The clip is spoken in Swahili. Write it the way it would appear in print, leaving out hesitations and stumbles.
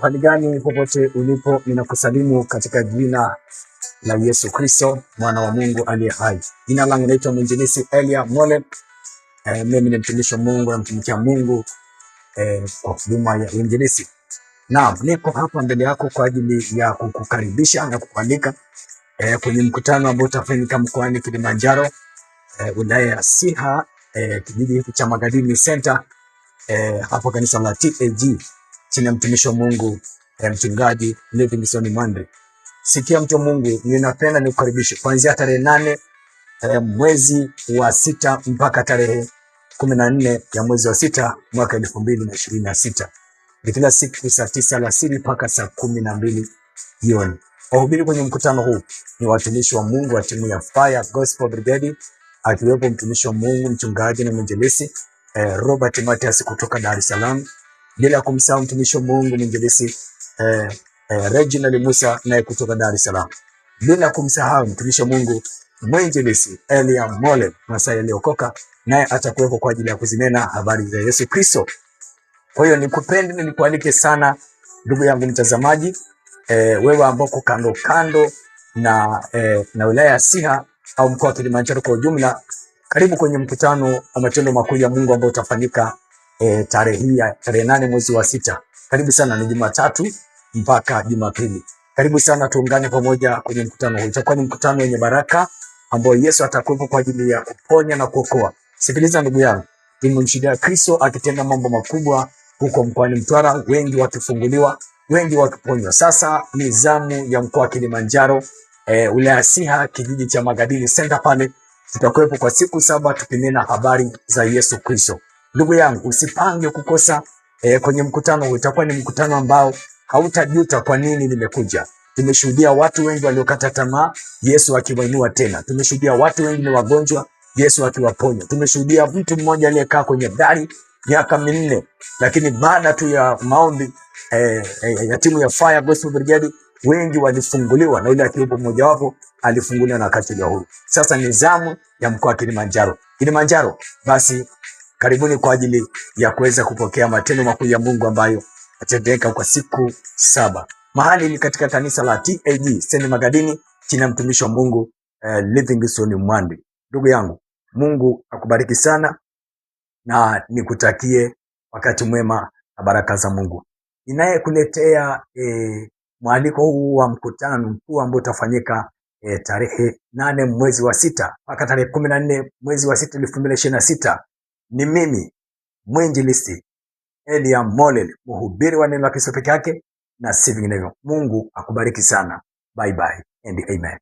Hali gani popote ulipo, ninakusalimu katika jina la Yesu Kristo, mwana wa Mungu aliye hai. Jina langu naitwa Mwinjilisti Elia Mole. Mimi ni mtumishi wa Mungu na mtumikia Mungu kwa huduma ya uinjilisti. Naam, niko hapa mbele yako kwa ajili ya kukukaribisha na kukualika kwenye mkutano ambao utafanyika mkoani Kilimanjaro, wilaya ya Siha, kijiji hiki cha Magadini Center, hapo kanisa la TAG chini ya mtumishi wa Mungu mchungaji Livingstone Mwandri. Sikia mtu wa Mungu, ninapenda nikukaribishe kuanzia tarehe 8 mwezi wa 6 mpaka tarehe 14 ya mwezi wa 6 mwaka 2026. Ni kila siku saa 9 alasiri mpaka saa 12 jioni. Wahubiri kwenye mkutano huu ni watumishi wa Mungu wa timu ya Fire Gospel Brigade, akiwepo mtumishi wa Mungu mchungaji na mwinjilisti Robert Matias kutoka Dar es Salaam, bila kumsahau mtumishi wa Mungu mwinjilisti Reginald Musa naye kutoka Dar es Salaam, bila kumsahau mtumishi wa Mungu mwinjilisti Elia Mole Masai aliokoka, naye atakuwepo kwa ajili ya kuzinena habari za Yesu Kristo. Kwa hiyo nikupende nikualike sana ndugu yangu mtazamaji, wewe ambao uko kando na wilaya ya Siha au mkoa wa Kilimanjaro kwa ujumla, karibu kwenye mkutano wa matendo makuu ya Mungu ambao utafanyika tarehe 8 mwezi wa 6. Karibu sana, ni Jumatatu mpaka Jumapili. Karibu sana, tuungane pamoja kwenye mkutano huu. Itakuwa ni mkutano wenye baraka ambao Yesu atakuwepo kwa ajili ya kuponya na kuokoa. Sikiliza ndugu yangu, nimemshuhudia Kristo akitenda mambo makubwa huko mkoani Mtwara, wengi wakifunguliwa, wengi wakiponywa. Sasa ni zamu ya mkoa wa Kilimanjaro, wilaya ya Siha, kijiji cha Magadini Center pale. Tutakuwepo kwa siku 7 tukinena habari za Yesu Kristo. Ndugu yangu, usipange kukosa kwenye mkutano huu. Itakuwa ni mkutano ambao hautajuta kwa nini nimekuja. Tumeshuhudia watu wengi waliokata tamaa, Yesu akiwainua tena. Tumeshuhudia watu wengi ni wagonjwa, Yesu akiwaponya. Tumeshuhudia mtu mmoja aliyekaa kwenye dari miaka 4, lakini baada tu ya maombi ya timu ya Fire Gospel Brigade, wengi walifunguliwa, na yule akiwepo mmoja wapo alifunguliwa na akaachiwa huru. Sasa ni zamu ya mkoa wa Kilimanjaro. Basi karibuni kwa ajili ya kuweza kupokea matendo makuu ya Mungu ambayo yatendeka kwa siku 7. Mahali ni katika kanisa la TAG St. Magadini chini ya mtumishi wa Mungu Livingstone Mwandri. Ndugu yangu, Mungu akubariki sana na nikutakie wakati mwema na baraka za Mungu. Ninayekuletea mwaliko huu wa mkutano mkuu ambao utafanyika tarehe 8 mwezi wa 6 mpaka tarehe 14 mwezi wa 6 2026 ni mimi mwinjilisti Elia Mole, mhubiri wa neno la Kristo peke yake na si vinginevyo. Mungu akubariki sana. Bye bye and amen.